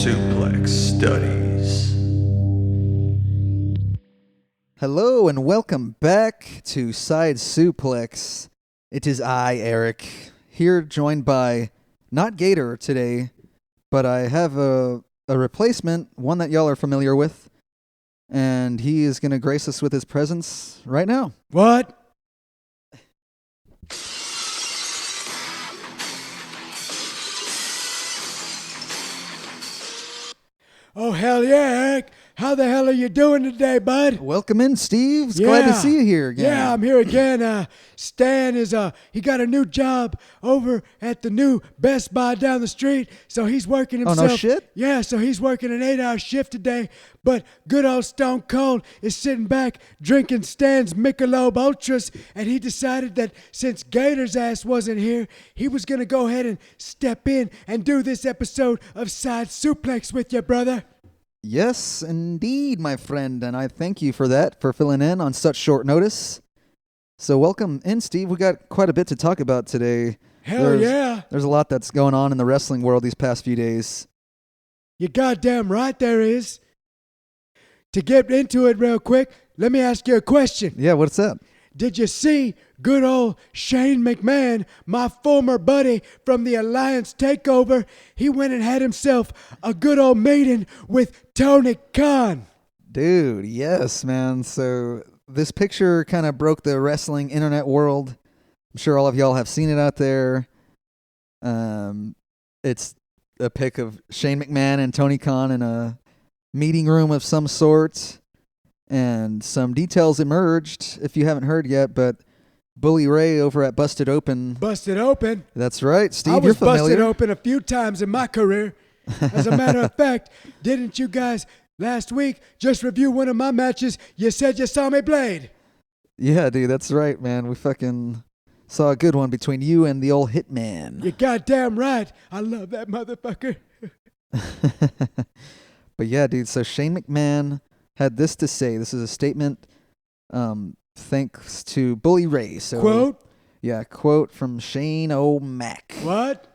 Suplex Studies. Hello and welcome back to Side Suplex. It is I, Eric, here joined by not Gator today, but I have a replacement, one that y'all are familiar with, and he is going to grace us with his presence right now. What? Oh, hell yeah, Eric. How the hell are you doing today, bud? Welcome in, Steve. It's glad to see you here again. Yeah, I'm here again. Stan is, he got a new job over at the new Best Buy down the street, so he's working himself. Oh, no shit? Yeah, so he's working an 8-hour shift today, but good old Stone Cold is sitting back drinking Stan's Michelob Ultras, and he decided that since Gator's ass wasn't here, he was going to go ahead and step in and do this episode of Side Suplex with you, brother. Yes, indeed, my friend, and I thank you for that, for filling in on such short notice. So welcome in, Steve. We got quite a bit to talk about today. Hell yeah. There's a lot that's going on in the wrestling world these past few days. You're goddamn right there is. To get into it real quick, let me ask you a question. Yeah, what's that? Did you see good old Shane McMahon, my former buddy from the Alliance Takeover? He went and had himself a good old meeting with Tony Khan. Dude, yes, man. So this picture kind of broke the wrestling internet world. I'm sure all of y'all have seen it out there. It's a pic of Shane McMahon and Tony Khan in a meeting room of some sort. And some details emerged, if you haven't heard yet, but Bully Ray over at Busted Open. Busted Open? That's right, Steve, I was you're familiar. busted open a few times in my career. As a matter of fact, didn't you guys last week just review one of my matches? You said you saw me blade. Yeah, dude, that's right, man. We fucking saw a good one between you and the old Hitman. You're goddamn right. I love that motherfucker. But yeah, dude, so Shane McMahon had this to say. This is a statement thanks to Bully Ray. So, quote? Yeah, quote from Shane O'Mac. What?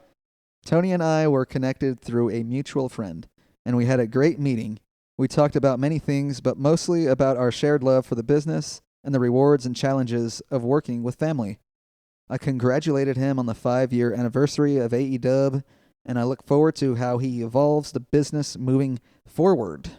Tony and I were connected through a mutual friend, and we had a great meeting. We talked about many things, but mostly about our shared love for the business and the rewards and challenges of working with family. I congratulated him on the 5-year anniversary of AEW, and I look forward to how he evolves the business moving forward.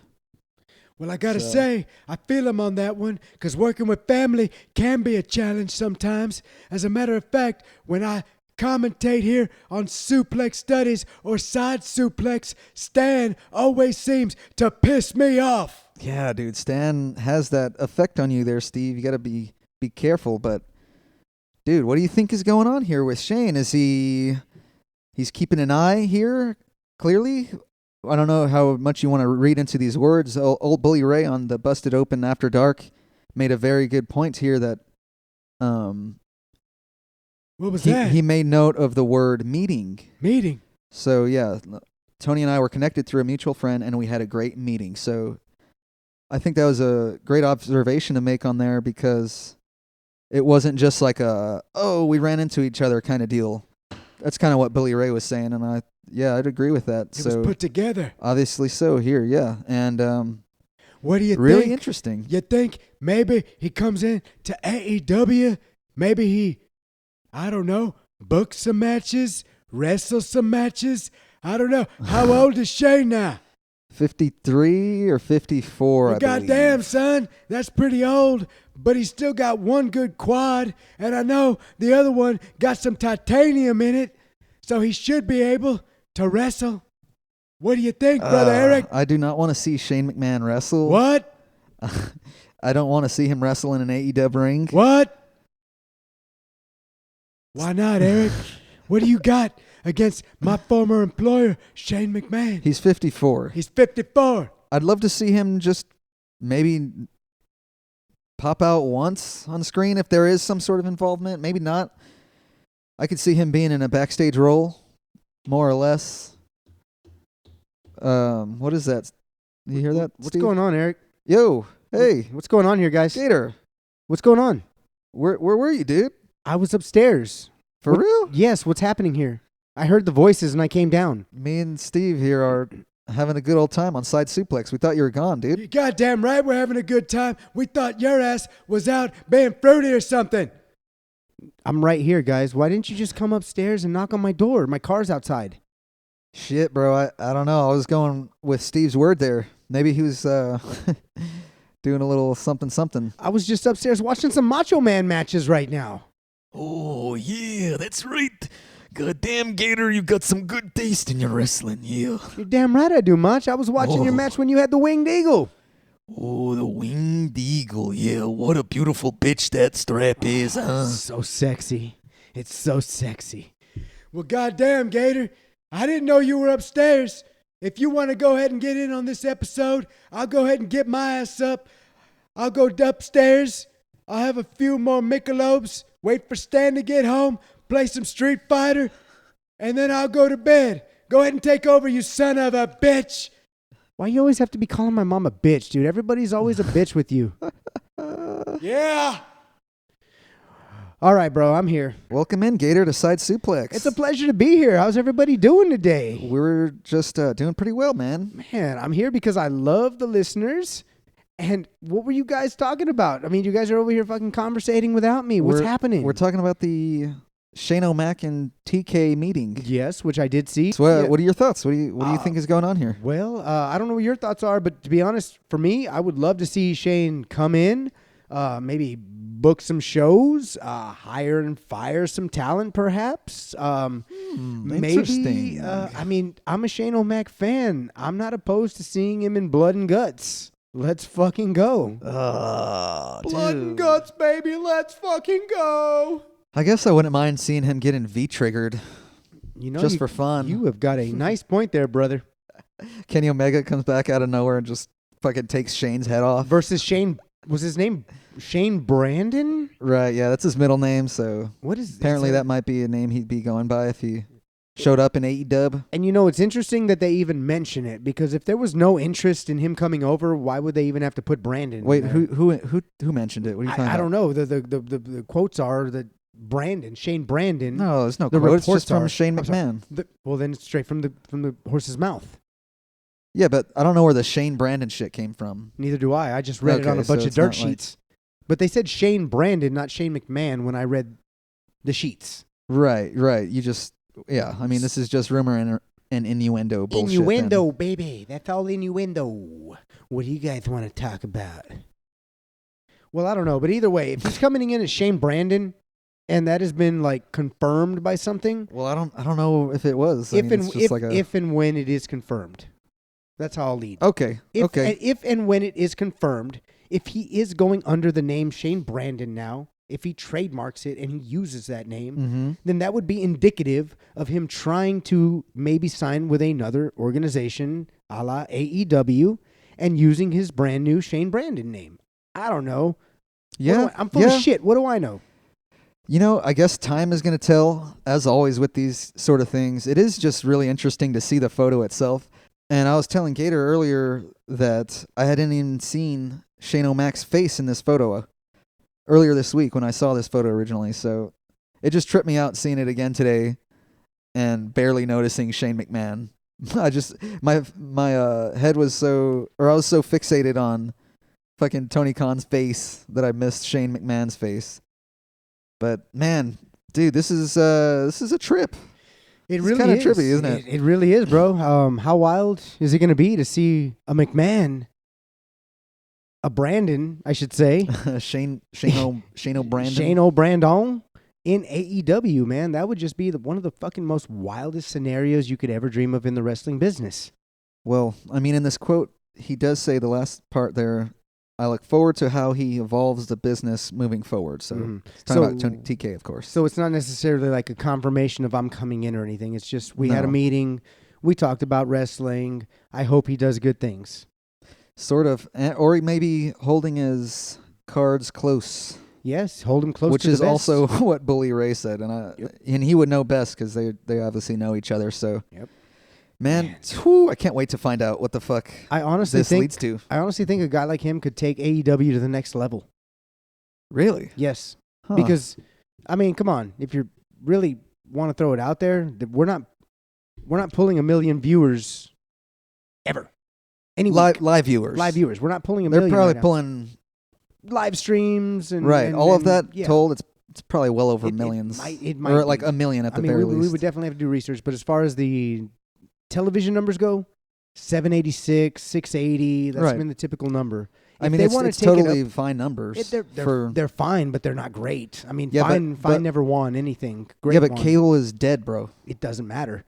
Well, I got to say, I feel him on that one, because working with family can be a challenge sometimes. As a matter of fact, when I commentate here on Suplex Studies or Side Suplex, Stan always seems to piss me off. Yeah, dude, Stan has that effect on you there, Steve. You got to be careful, but dude, what do you think is going on here with Shane? Is he's keeping an eye here, clearly? I don't know how much you want to read into these words. Old Bully Ray on the Busted Open After Dark made a very good point here that what was that? He made note of the word meeting. Meeting. So yeah, Tony and I were connected through a mutual friend, and we had a great meeting. So I think that was a great observation to make on there, because it wasn't just like we ran into each other kind of deal. That's kind of what Bully Ray was saying, and I'd agree with that. It was put together. Obviously so here, yeah. And what do you think? Really interesting. You think maybe he comes in to AEW? Maybe he, I don't know, books some matches, wrestles some matches? I don't know. How old is Shane now? 53 or 54, I goddamn, believe. son, that's pretty old, but he's still got one good quad, and I know the other one got some titanium in it, so he should be able to wrestle. What do you think, Brother Eric? I do not want to see Shane McMahon wrestle. What? I don't want to see him wrestle in an AEW ring. What? Why not, Eric? What do you got against my former employer, Shane McMahon? He's 54. He's 54. I'd love to see him just maybe pop out once on screen if there is some sort of involvement. Maybe not. I could see him being in a backstage role, more or less. What is that? You hear that, What's Steve? going on, Eric? Yo, hey. What's going on here, guys? Gator. What's going on? Where were you, dude? I was upstairs. For real? Yes, what's happening here? I heard the voices and I came down. Me and Steve here are having a good old time on Side Suplex. We thought you were gone, dude. You goddamn right we're having a good time. We thought your ass was out being fruity or something. I'm right here, guys. Why didn't you just come upstairs and knock on my door? My car's outside. Shit, bro. I don't know. I was going with Steve's word there. Maybe he was doing a little something. I was just upstairs watching some Macho Man matches right now. Oh, yeah, that's right. Goddamn, Gator, you got some good taste in your wrestling, yeah. You're damn right I do, Mach. I was watching your match when you had the Winged Eagle. Oh, the Winged Eagle, yeah. What a beautiful bitch that strap is, huh? So sexy. It's so sexy. Well, goddamn, Gator, I didn't know you were upstairs. If you want to go ahead and get in on this episode, I'll go ahead and get my ass up. I'll go upstairs. I'll have a few more Michelobes, wait for Stan to get home, play some Street Fighter, and then I'll go to bed. Go ahead and take over, you son of a bitch. Why you always have to be calling my mom a bitch, dude? Everybody's always a bitch with you. Yeah. All right, bro, I'm here. Welcome in, Gator, to Side Suplex. It's a pleasure to be here. How's everybody doing today? We're just doing pretty well, man. Man, I'm here because I love the listeners. And what were you guys talking about? I mean, you guys are over here fucking conversating without me. What's happening? We're talking about the Shane O'Mac and TK meeting. Yes, which I did see. So, Yeah. what are your thoughts? What do you think is going on here? Well, I don't know what your thoughts are, but to be honest, for me, I would love to see Shane come in, maybe book some shows, hire and fire some talent, perhaps. Maybe. Interesting. I mean, I'm a Shane O'Mac fan. I'm not opposed to seeing him in Blood and Guts. Let's fucking go. Blood and guts, baby. Let's fucking go. I guess I wouldn't mind seeing him getting V-triggered You know, just for fun. You have got a nice point there, brother. Kenny Omega comes back out of nowhere and just fucking takes Shane's head off. Versus Shane, was his name Shane Brandon? Right, yeah, that's his middle name, so What is apparently that might be a name he'd be going by if he showed up in AEW. And you know, it's interesting that they even mention it, because if there was no interest in him coming over, why would they even have to put Brandon? Wait, in there? who mentioned it? What are you talking about? I don't know. The quotes are that Shane Brandon. No, there's no The quote. It's reports just from are- Shane I'm sorry. McMahon. Well, then it's straight from the horse's mouth. Yeah, but I don't know where the Shane Brandon shit came from. Neither do I. I just read it on Okay, a so bunch of it's dirt not like- sheets. But they said Shane Brandon, not Shane McMahon, when I read the sheets. Right. You just, yeah. I mean, this is just rumor and innuendo bullshit. Innuendo, baby. That's all innuendo. What do you guys want to talk about? Well, I don't know, but either way, if he's coming in as Shane Brandon, and that has been like confirmed by something, Well, I don't know if it was. I mean, it's just like a, if and when it is confirmed, that's how I'll lead. okay. If and when it is confirmed, if he is going under the name Shane Brandon now, if he trademarks it and he uses that name, Mm-hmm. then that would be indicative of him trying to maybe sign with another organization, a la AEW, and using his brand new Shane Brandon name. I don't know. Yeah, I'm full of shit. What do I know? You know, I guess time is going to tell, as always with these sort of things. It is just really interesting to see the photo itself. And I was telling Gator earlier that I hadn't even seen Shane O'Mac's face in this photo earlier this week when I saw this photo originally. So it just tripped me out seeing it again today and barely noticing Shane McMahon. I just, my head was so, or I was so fixated on fucking Tony Khan's face that I missed Shane McMahon's face. But man, dude, this is a trip. It It's really kinda is. trippy, isn't it? It really is, bro. How wild is it going to be to see a McMahon, a Brandon, I should say, Shane O'Brandon. Shane O'Brandon in AEW, man? That would just be one of the fucking most wildest scenarios you could ever dream of in the wrestling business. Well, I mean, in this quote, he does say the last part there, I look forward to how he evolves the business moving forward. So, Mhm. it's talking So- about Tony TK, of course. So it's not necessarily like a confirmation of I'm coming in or anything. It's just we had a No. meeting. We talked about wrestling. I hope he does good things. Sort of. Or maybe holding his cards close, Yes, hold him close which to the is vest. also what Bully Ray said. And he would know best because they obviously know each other. So, Yep. man, whew, I can't wait to find out what the fuck I honestly this think leads to. I honestly think a guy like him could take AEW to the next level. Really? Yes. Huh. Because, I mean, come on. If you really want to throw it out there, we're not pulling 1 million viewers ever. Any week. Live viewers. Live viewers. We're not pulling a They're million probably right now. pulling Live streams and right. and- All of and- that yeah. told, it's probably well over It millions. might or be. like a million at the I mean, very we least. would definitely have to do research, but as far as the television numbers go, 786, 680, that's Right. been the typical number. I If mean, they it's wanna take totally it up, fine numbers. they're fine, but they're not great. I mean, Yeah, fine but- never won anything. Great yeah, but won. cable is dead, bro. It doesn't matter.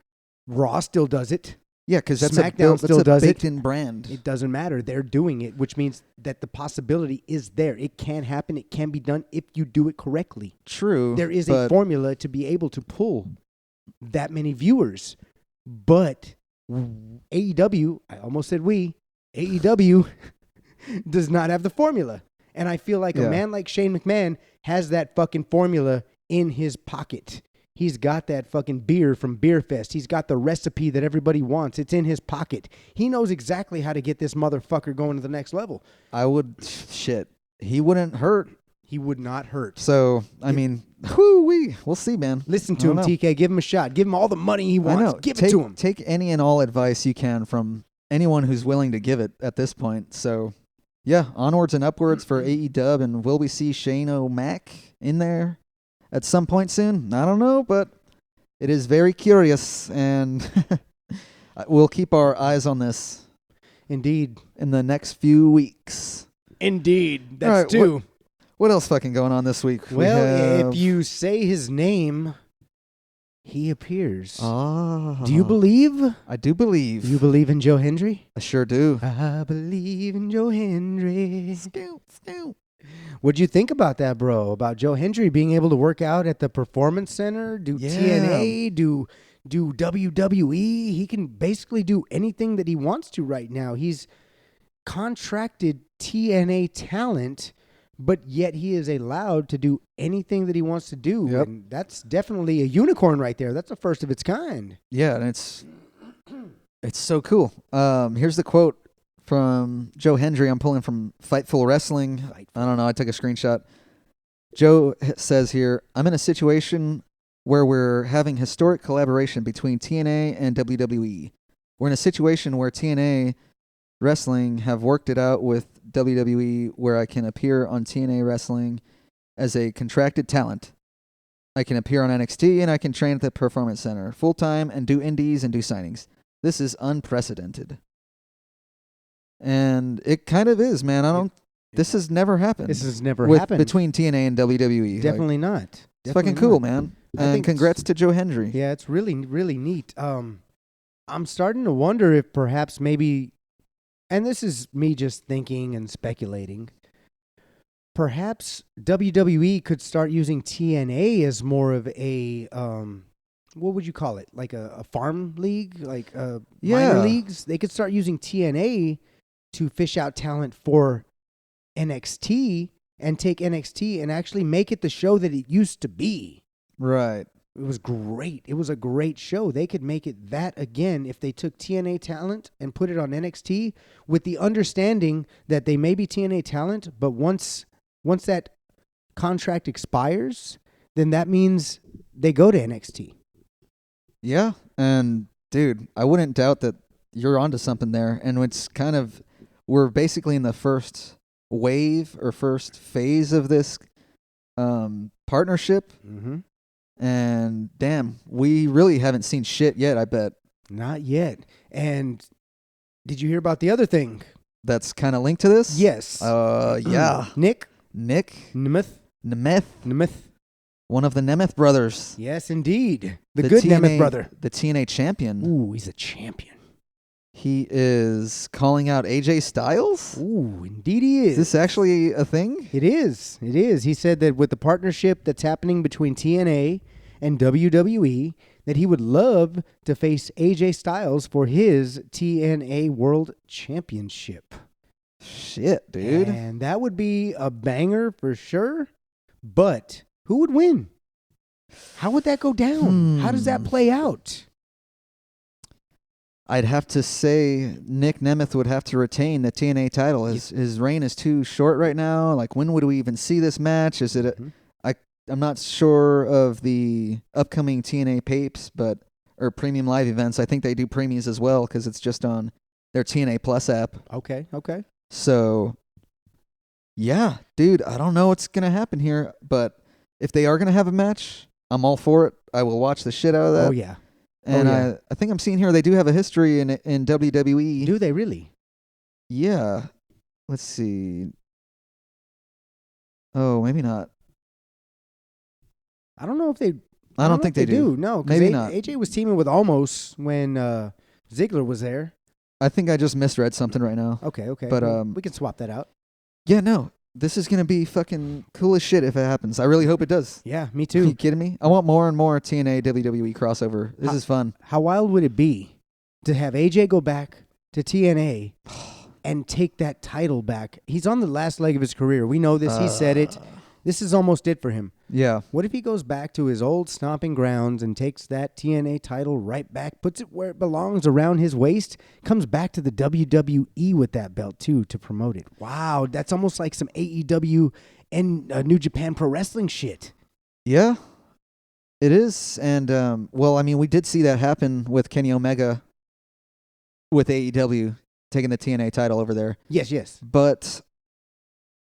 Raw still does it. Yeah, because that's SmackDown that's still a does it. baked-in brand. It doesn't matter. They're doing it, which means that the possibility is there. It can happen. It can be done if you do it correctly. True. There is a but formula to be able to pull that many viewers. But AEW, I almost said AEW does not have the formula. And I feel like Yeah. a man like Shane McMahon has that fucking formula in his pocket. He's got that fucking beer from Beer Fest. He's got the recipe that everybody wants. It's in his pocket. He knows exactly how to get this motherfucker going to the next level. I would shit. He wouldn't hurt. He would not hurt. So I mean, we'll see, man. Listen I to him, don't know. TK. Give him a shot. Give him all the money he I wants. know. Give take, it to him. Take any and all advice you can from anyone who's willing to give it at this point. So, yeah, onwards and upwards for AEW, and will we see Shane O'Mac in there at some point soon? I don't know, but it is very curious, and we'll keep our eyes on this Indeed. in the next few weeks. Indeed. All That's right, two. What else fucking going on this week? Well, if you say his name, he appears. Ah, Do you believe? I do believe. Do you believe in Joe Hendry? I sure do. I believe in Joe Hendry. Scoot, scoot. What'd you think about that, bro? About Joe Hendry being able to work out at the Performance Center, do Yeah. TNA, do WWE? He can basically do anything that he wants to right now. He's contracted TNA talent, but yet he is allowed to do anything that he wants to do. Yep. And that's definitely a unicorn right there. That's the first of its kind. Yeah, and it's so cool. Here's the quote from Joe Hendry. I'm pulling from Fightful Wrestling. I don't know. I took a screenshot. Joe says here, I'm in a situation where we're having historic collaboration between TNA and WWE. We're in a situation where TNA Wrestling have worked it out with WWE where I can appear on TNA Wrestling as a contracted talent. I can appear on NXT and I can train at the Performance Center full-time and do indies and do signings. This is unprecedented. And it kind of is, man. This has never happened. This has never with, happened. between TNA and WWE. Definitely not. It's Definitely fucking cool, not. man. I And think congrats to Joe Hendry. Yeah, it's really, really neat. I'm starting to wonder if perhaps maybe, and this is me just thinking and speculating, perhaps WWE could start using TNA as more of a, what would you call it? Like a farm league? Like minor Yeah. leagues? They could start using TNA to fish out talent for NXT and take NXT and actually make it the show that it used to be. Right. It was great. It was a great show. They could make it that again if they took TNA talent and put it on NXT with the understanding that they may be TNA talent, but once that contract expires, then that means they go to NXT. Yeah. And, dude, I wouldn't doubt that you're onto something there. And it's kind of, we're basically in the first wave or first phase of this partnership. Mm-hmm. And damn, we really haven't seen shit yet, I bet. Not yet. And did you hear about the other thing? That's kind of linked to this? Yes. Yeah. Nick Nick Nemeth. Nemeth, one of the Nemeth brothers. Yes, indeed. The good TNA, Nemeth brother. The TNA champion. Ooh, he's a champion. He is calling out AJ Styles? Ooh, indeed he is. Is this actually a thing? It is. It is. He said that with the partnership that's happening between TNA and WWE, that he would love to face AJ Styles for his TNA World Championship. Shit, dude. And that would be a banger for sure. But who would win? How would that go down? How does that play out? I'd have to say Nick Nemeth would have to retain the TNA title. His reign is too short right now. Like, when would we even see this match? Is it I'm not sure of the upcoming TNA papes, or premium live events. I think they do premies as well because it's just on their TNA Plus app. Okay. So, yeah, dude, I don't know what's going to happen here, but if they are going to have a match, I'm all for it. I will watch the shit out of that. Oh yeah. And yeah. I think I'm seeing here they do have a history in WWE. Do they really? Yeah. Let's see. Oh, maybe not. I don't know if they. I don't think they do. No, because Maybe not. AJ was teaming with Almost when Ziggler was there. I think I just misread something right now. Okay. But, Well, we can swap that out. Yeah, no. This is going to be fucking cool as shit if it happens. I really hope it does. Yeah, me Are too. you kidding me? I want more and more TNA WWE crossover. This is fun. How wild would it be to have AJ go back to TNA and take that title back? He's on the last leg of his career. We know this. He said it. This is almost it for him. Yeah. What if he goes back to his old stomping grounds and takes that TNA title right back, puts it where it belongs around his waist, comes back to the WWE with that belt too to promote it? Wow, that's almost like some AEW and New Japan Pro Wrestling shit. Yeah. It is. And, well, I mean, we did see that happen with Kenny Omega with AEW taking the TNA title over there. Yes. But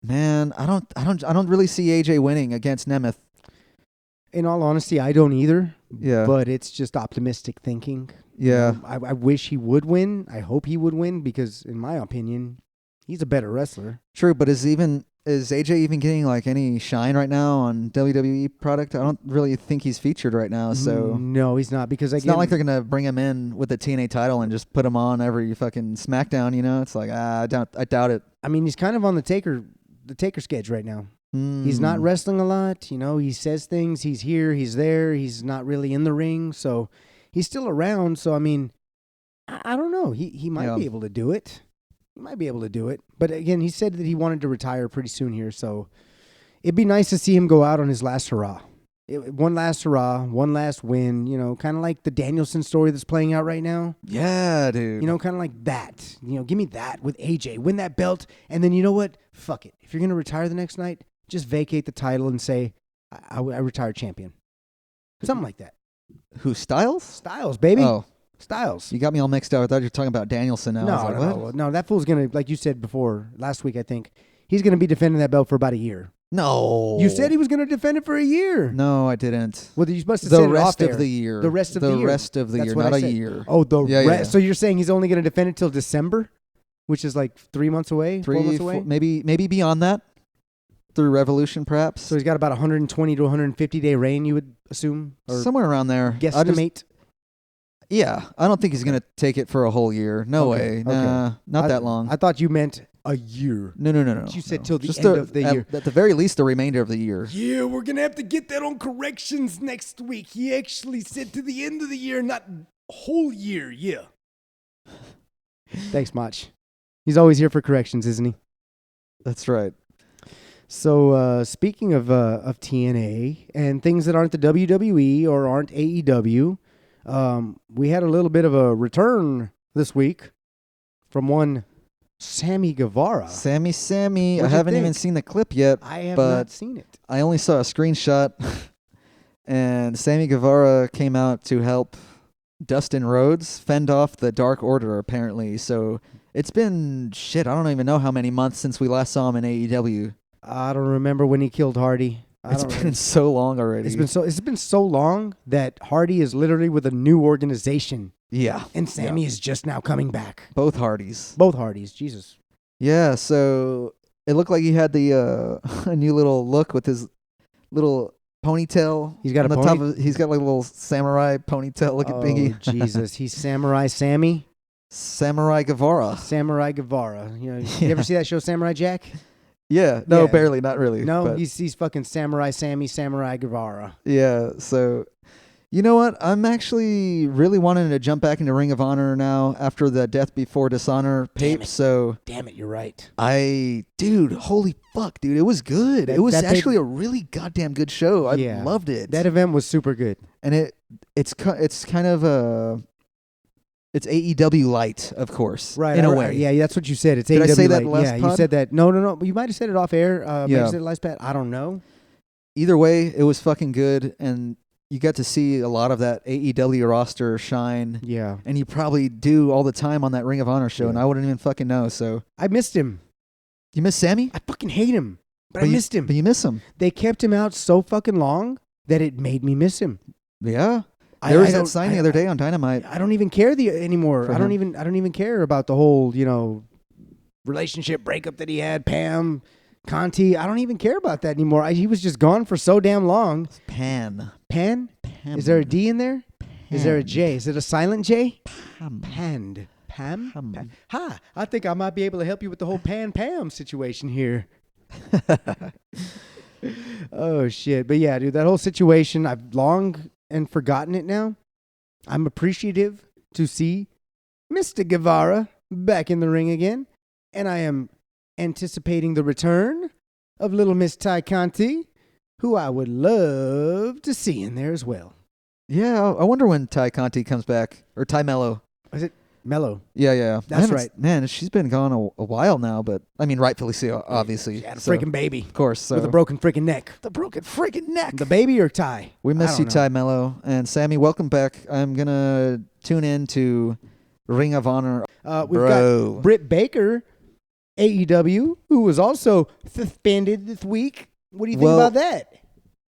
man, I don't really see AJ winning against Nemeth. In all honesty, I don't either. Yeah. But it's just optimistic thinking. Yeah. I wish he would win. I hope he would win because, in my opinion, he's a better wrestler. True, but is AJ even getting like any shine right now on WWE product? I don't really think he's featured right now. So No, he's not, because it's not like they're gonna bring him in with the TNA title and just put him on every fucking SmackDown. You know, it's like I doubt it. I mean, he's kind of on the Taker sketch right now. He's not wrestling a lot. You know, he says things. He's here. He's there. He's not really in the ring. So he's still around. So, I mean, I don't know. He might be able to do it. He might be able to do it. But again, he said that he wanted to retire pretty soon here. So it'd be nice to see him go out on his last hurrah. One last hurrah, one last win. You know, kind of like the Danielson story that's playing out right now. Yeah, dude. You know, kind of like that. You know, give me that with AJ. Win that belt. And then, you know what? Fuck it. If you're going to retire the next night, just vacate the title and say, I retired champion. Something like that. Who, Styles? Styles, baby. Oh, Styles. you got me all mixed up. I thought you were talking about Danielson now. I was like, what? No. That fool's going to, like you said before, last week, I think, he's going to be defending that belt for about a year. No. You said he was going to defend it for a year. No, I didn't. Well, you must have The said it rest off of air. the year. The rest of the year. The rest of the That's year, what not I a said. year. Oh, Yeah. So you're saying he's only going to defend it till December, which is like 3 months away, 4 months away? Maybe beyond that. Through Revolution, perhaps. So he's got about 120 to 150 day reign, you would assume? Or somewhere around there. guesstimate? Yeah, I don't think he's going to take it for a whole year. No way. Nah, not that long. I thought you meant a year. No. You said till the Just end of the year. At the very least, the remainder of the year. Yeah, we're gonna have to get that on corrections next week. He actually said to the end of the year, not whole year. Yeah. Thanks, Mach. He's always here for corrections, isn't he? That's right. So speaking of TNA and things that aren't the WWE or aren't AEW, we had a little bit of a return this week from one Sammy Guevara. Sammy. What'd I you haven't even think? seen the clip yet. I have but not seen it. I only saw a screenshot, and Sammy Guevara came out to help Dustin Rhodes fend off the Dark Order, apparently. So it's been, I don't even know how many months since we last saw him in AEW. I don't remember when he killed Hardy. It's been so long already. It's been so long that Hardy is literally with a new organization. Yeah. And Sammy is just now coming back. Both Hardys. Both Hardys. Jesus. Yeah, so it looked like he had the a new little look with his little ponytail. He's got on a the top of, he's got like a little samurai ponytail. Look at Biggie. Jesus. He's Samurai Sammy. Samurai Guevara. Samurai Guevara. You ever see that show Samurai Jack? Yeah. No, Yeah. barely. Not really. No, but he's fucking Samurai Sammy, Samurai Guevara. yeah, so you know what? I'm actually really wanting to jump back into Ring of Honor now after the Death Before Dishonor tape. So Damn it, you're right. dude, holy fuck, dude, it was good. It was that actually a really goddamn good show. I loved it. That event was super good. And it's kind of it's AEW light, of course, Right. in a right, way. Yeah, that's what you said. It's Did AEW I say that light. last Yeah, you pod? said that. No. You might have said it off air. Maybe Yeah. you said it last pat. I don't know. Either way, it was fucking good, and you get to see a lot of that AEW roster shine. Yeah. And you probably do all the time on that Ring of Honor show, and Yeah. I wouldn't even fucking know. So I missed him. you miss Sammy? I fucking hate him, but I missed him. But you miss him. They kept him out so fucking long that it made me miss him. Yeah. I- There was I that don't- sign I- the other day on Dynamite. I don't even care anymore. For I don't him. even care about the whole, relationship breakup that he had, Pam, Conti. I don't even care about that anymore. He was just gone for so damn long. Pan. Pan? Is there a D in there? Is there a J? Is it a silent J? Panned. Pam? Pam. Ha! I think I might be able to help you with the whole Pam situation here. Oh, shit. But yeah, dude, that whole situation, I've long and forgotten it now. I'm appreciative to see Mr. Guevara back in the ring again. And I am anticipating the return of little Miss Ty Conti, who I would love to see in there as well. Yeah, I wonder when Ty Conti comes back. Or Ty Mello. Is it Mello? Yeah. I That's haven't- right. Man, she's been gone a while now, but I mean, rightfully so, obviously. She had a So, freaking baby Of course. So. with a broken freaking neck. The broken freaking neck. The baby or Ty? We I miss don't you, know. Ty Mello. And Sammy, welcome back. I'm going to tune in to Ring of Honor. We've Bro. got Britt Baker, AEW, who was also suspended this week. What do you think Well, about that?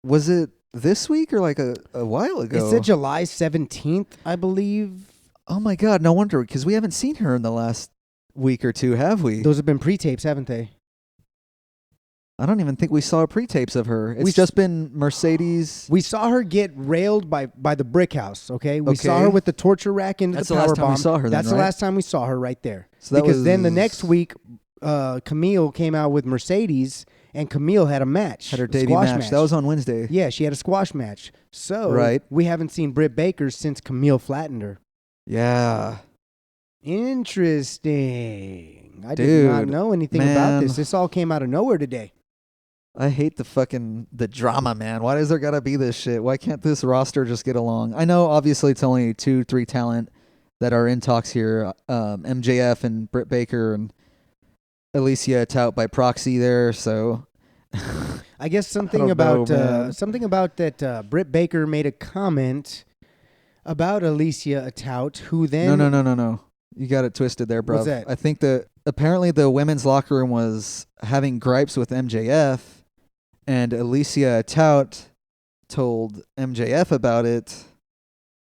Was it this week or like a while ago? It said July 17th, I believe. Oh my God, no wonder, because we haven't seen her in the last week or two, have we? Those have been pre-tapes, haven't they? I don't even think we saw pre-tapes of her. It's We just been Mercedes. We saw her get railed by the brick house, okay? We saw Okay. her with the torture rack into That's the the power last time we bomb. saw her then, That's the right? last time we saw her right there. So that because then the was- next week, Camille came out with Mercedes, and Camille had a match. Had her a debut squash match. That was on Wednesday. Yeah, she had a squash match. So Right. we haven't seen Britt Baker since Camille flattened her. Yeah. Interesting. I did not Dude, know anything about man. this. This all came out of nowhere today. I hate the drama, man. Why does there gotta be this shit? Why can't this roster just get along? I know, obviously, it's only 2-3 talent that are in talks here. MJF and Britt Baker and Alicia tout by proxy there. So I guess something don't about know, man. that Britt Baker made a comment about Alicia Tout, who then no. You got it twisted there, bro. What's that? I think that apparently the women's locker room was having gripes with MJF, and Alicia Tout told MJF about it,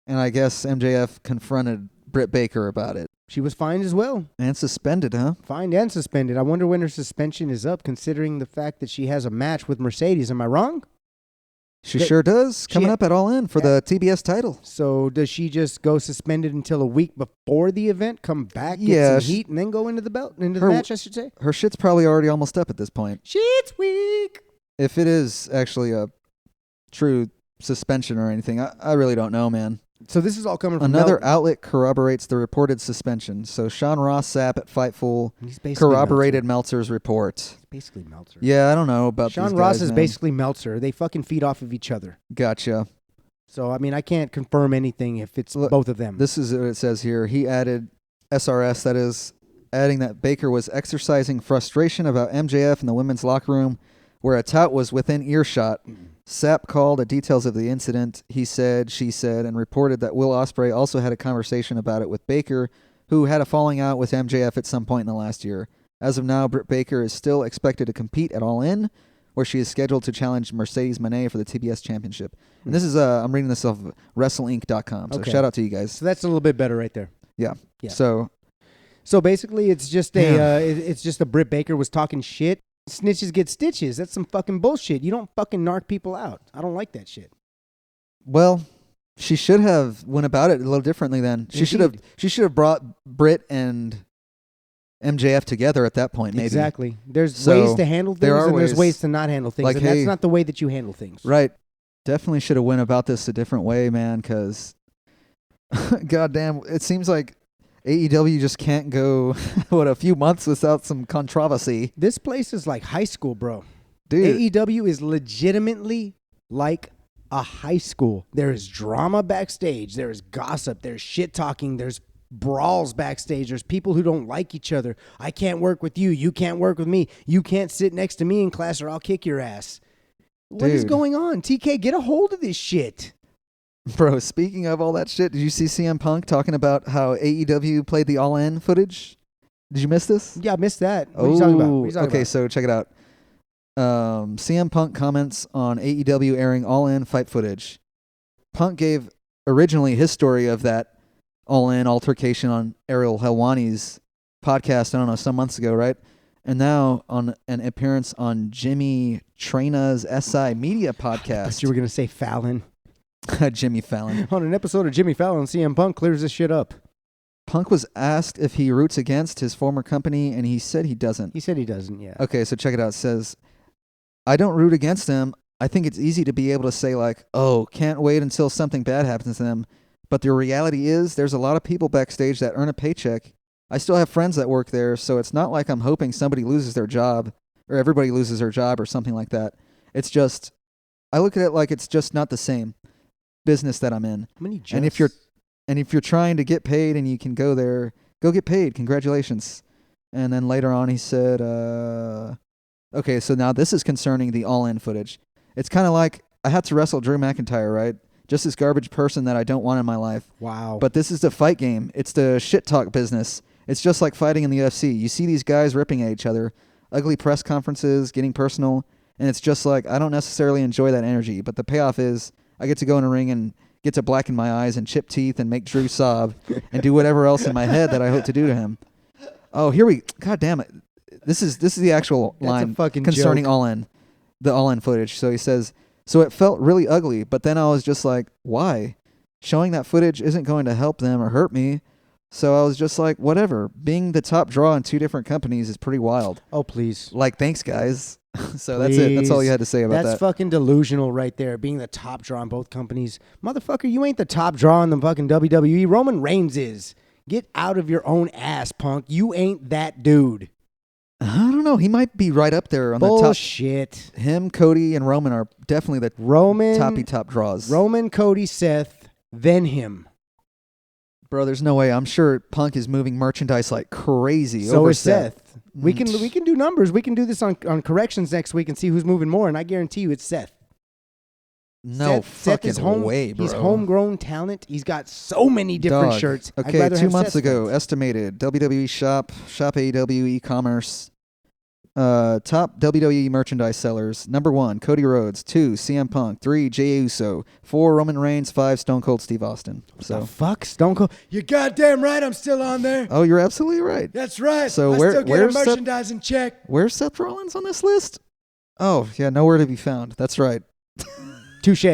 and I guess MJF confronted Britt Baker about it. she was fined as well. And suspended, huh? Fined and suspended. I wonder when her suspension is up, considering the fact that she has a match with Mercedes. Am I wrong? She That- sure does. Coming she- up at All In for the TBS title. So does she just go suspended until a week before the event, come back, get Yeah, some heat, and then go into the her- match, I should say? Her shit's probably already almost up at this point. Shit's weak. If it is actually a true suspension or anything, I really don't know, man. So this is all coming from Another outlet corroborates the reported suspension. So Sean Ross Sapp at Fightful He's basically corroborated Meltzer's report. Meltzer. Basically Meltzer. Yeah, I don't know about Sean these Ross guys, is man. basically Meltzer. They fucking feed off of each other. Gotcha. So, I mean, I can't confirm anything if it's Look, both of them. This is what it says here. He added SRS, that is, adding that Baker was exercising frustration about MJF in the women's locker room where a tout was within earshot. Sapp called the details of the incident. He said, she said, and reported that Will Ospreay also had a conversation about it with Baker, who had a falling out with MJF at some point in the last year. As of now, Britt Baker is still expected to compete at All In, where she is scheduled to challenge Mercedes Moné for the TBS Championship. And this is, I'm reading this off of WrestleInc.com, so Okay. shout out to you guys. So that's a little bit better right there. Yeah. Yeah. So, So basically, it's just Yeah. it's just a Britt Baker was talking shit. Snitches get stitches. That's some fucking bullshit. You don't fucking narc people out. I don't like that shit. well, she should have went about it a little differently then. She should have brought Britt and MJF together at that point, maybe. Exactly. There's So, ways to handle things there are and there's ways- ways to not handle things. like, and hey- that's not the way that you handle things. Right. Definitely should have went about this a different way, man, because goddamn, it seems like AEW just can't go, a few months without some controversy. This place is like high school, bro. Dude, AEW is legitimately like a high school. There is drama backstage. There is gossip. There's shit talking. There's brawls backstage. There's people who don't like each other. I can't work with you. You can't work with me. You can't sit next to me in class or I'll kick your ass. What is Dude. going on? TK, get a hold of this shit. Bro, speaking of all that shit, did you see CM Punk talking about how AEW played the All In footage? Did you miss this? Yeah, I missed that. What are you talking about? What are you talking Okay, about? so check it out. CM Punk comments on AEW airing All In fight footage. Punk gave originally his story of that All In altercation on Ariel Helwani's podcast, I don't know, some months ago, right? And now on an appearance on Jimmy Trina's SI Media podcast. But you were going to say Fallon. Jimmy Fallon. On an episode of Jimmy Fallon, CM Punk clears this shit up. Punk was asked if he roots against his former company, and he said he doesn't. He said he doesn't, yeah. Okay, so check it out. It says, I don't root against them. I think it's easy to be able to say, like, oh, can't wait until something bad happens to them. But the reality is there's a lot of people backstage that earn a paycheck. I still have friends that work there, so it's not like I'm hoping somebody loses their job or everybody loses their job or something like that. It's just, I look at it like it's just not the same business that I'm in. How many jokes? And if you're trying to get paid and you can go there, go get paid. Congratulations. And then later on he said, okay, so now this is concerning the All In footage. It's kind of like I had to wrestle Drew McIntyre, right? Just this garbage person that I don't want in my life. Wow. But this is the fight game. It's the shit talk business. It's just like fighting in the UFC. You see these guys ripping at each other, ugly press conferences, getting personal, and it's just like I don't necessarily enjoy that energy, but the payoff is I get to go in a ring and get to blacken my eyes and chip teeth and make Drew sob and do whatever else in my head that I hope to do to him. Oh, God damn it. This is the actual line concerning joke. the All In footage. So he says, so it felt really ugly, but then I was just like, why? Showing that footage isn't going to help them or hurt me. So I was just like, whatever. Being the top draw in two different companies is pretty wild. Oh, please. Like, thanks, guys. So that's it. That's all you had to say about that. That's fucking delusional right there, being the top draw in both companies. Motherfucker, you ain't the top draw in the fucking WWE. Roman Reigns is. Get out of your own ass, Punk. You ain't that dude. I don't know. He might be right up there on the top. Bullshit. Him, Cody, and Roman are definitely the top draws. Roman, Cody, Seth, then him. Bro, there's no way. I'm sure Punk is moving merchandise like crazy. So over is Seth. We can do numbers. We can do this on corrections next week and see who's moving more, and I guarantee you it's Seth. No Seth is way, bro. He's homegrown talent. He's got so many different shirts. Okay, 2 months ago, estimated WWE Shop AEW e-commerce, top WWE merchandise sellers. Number 1, Cody Rhodes. 2, CM Punk. 3, Jey Uso. 4, Roman Reigns. 5, Stone Cold Steve Austin. So fuck Stone Cold. You're goddamn right. I'm still on there. Oh, you're absolutely right. That's right. So I still get a merchandising check. Where's Seth Rollins on this list? Oh, yeah, nowhere to be found. That's right. Touche.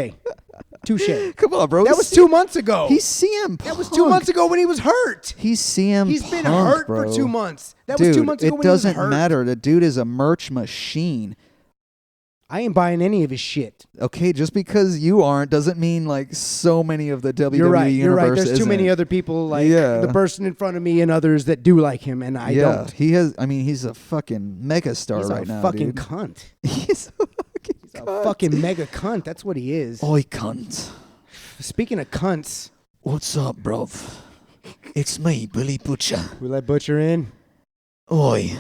Come on, bro. That was 2 months ago. He's CM Punk. That was 2 months ago when he was hurt. He's CM Punk. He's been hurt bro. for 2 months. That Dude, was 2 months ago when he was hurt. It doesn't matter. The dude is a merch machine. I ain't buying any of his shit. Okay, just because you aren't doesn't mean like so many of the WWE You're right. universe There's too many other people like the person in front of me and others that do like him, and I don't. He has. I mean, he's a fucking megastar right now. He's a fucking dude. cunt. He's A fucking mega cunt. That's what he is. Oi, cunt. Speaking of cunts, What's up, bruv? It's me, Billy Butcher. we let Butcher in. Oi.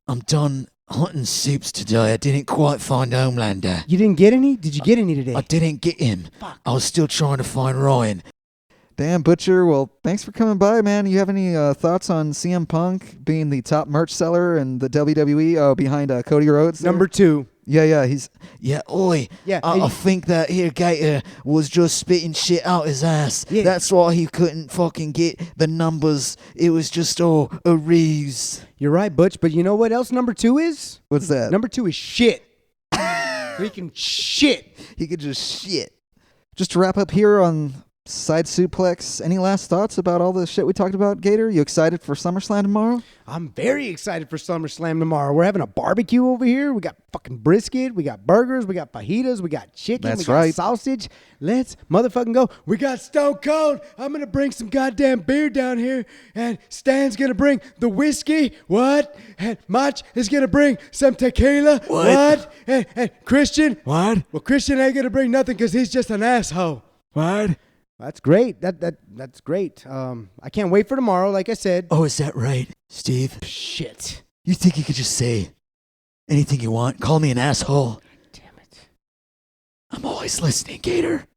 I'm done hunting soups today. I didn't quite find Homelander. You didn't get any? Did you get any today? I didn't get him. Fuck. I was still trying to find Ryan. Damn, Butcher. Well, thanks for coming by, man. You have any thoughts on CM Punk being the top merch seller in the WWE behind Cody Rhodes? there? Number 2. Yeah, he's. Yeah, oi. Yeah, I think that here Gator was just spitting shit out his ass. Yeah. That's why he couldn't fucking get the numbers. It was just all a ruse. You're right, Butch, but you know what else number 2 is? What's that? Number 2 is shit. Freaking shit. He could just shit. Just to wrap up here on Side Suplex, any last thoughts about all the shit we talked about, Gator? You excited for SummerSlam tomorrow? I'm very excited for SummerSlam tomorrow. We're having a barbecue over here. We got fucking brisket. We got burgers. We got fajitas. We got chicken. That's we got right. sausage. Let's motherfucking go. We got Stone Cold. I'm going to bring some goddamn beer down here. And Stan's going to bring the whiskey. What? And Mach is going to bring some tequila. What? And Christian. What? Well, Christian ain't going to bring nothing because he's just an asshole. What? That's great. That's great. I can't wait for tomorrow, like I said. Oh, is that right, Steve? Shit. You think you could just say anything you want? Call me an asshole? Damn it. I'm always listening, Gator.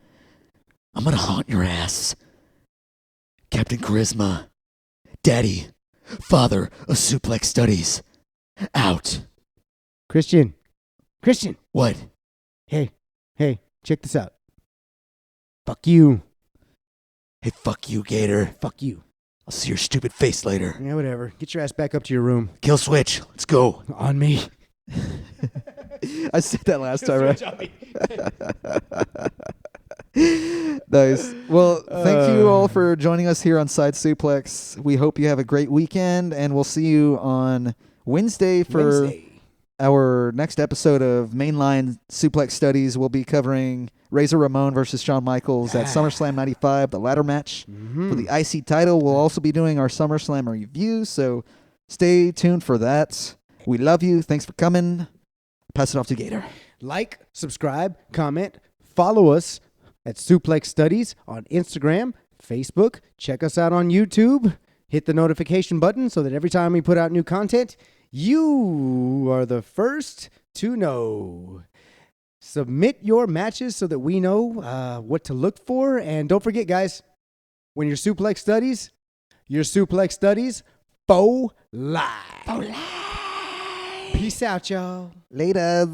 I'm gonna haunt your ass. Captain Charisma. Daddy. Father of Suplex Studies. Out. Christian. What? Hey, check this out. Fuck you. Hey, fuck you, Gator. Fuck you. I'll see your stupid face later. Yeah, whatever. Get your ass back up to your room. Kill switch. Let's go. On me. I said that last time, right? Nice. Well, thank you all for joining us here on Side Suplex. We hope you have a great weekend, and we'll see you on Wednesday for our next episode of Mainline Suplex Studies. We'll be covering Razor Ramon versus Shawn Michaels at SummerSlam 95, the ladder match for the IC title. We'll also be doing our SummerSlam review, so stay tuned for that. We love you. Thanks for coming. Pass it off to Gator. Like, subscribe, comment, follow us at Suplex Studies on Instagram, Facebook. Check us out on YouTube. Hit the notification button so that every time we put out new content, you are the first to know. Submit your matches so that we know what to look for. And don't forget, guys, when your Suplex Studies faux live. Peace out, y'all. Later.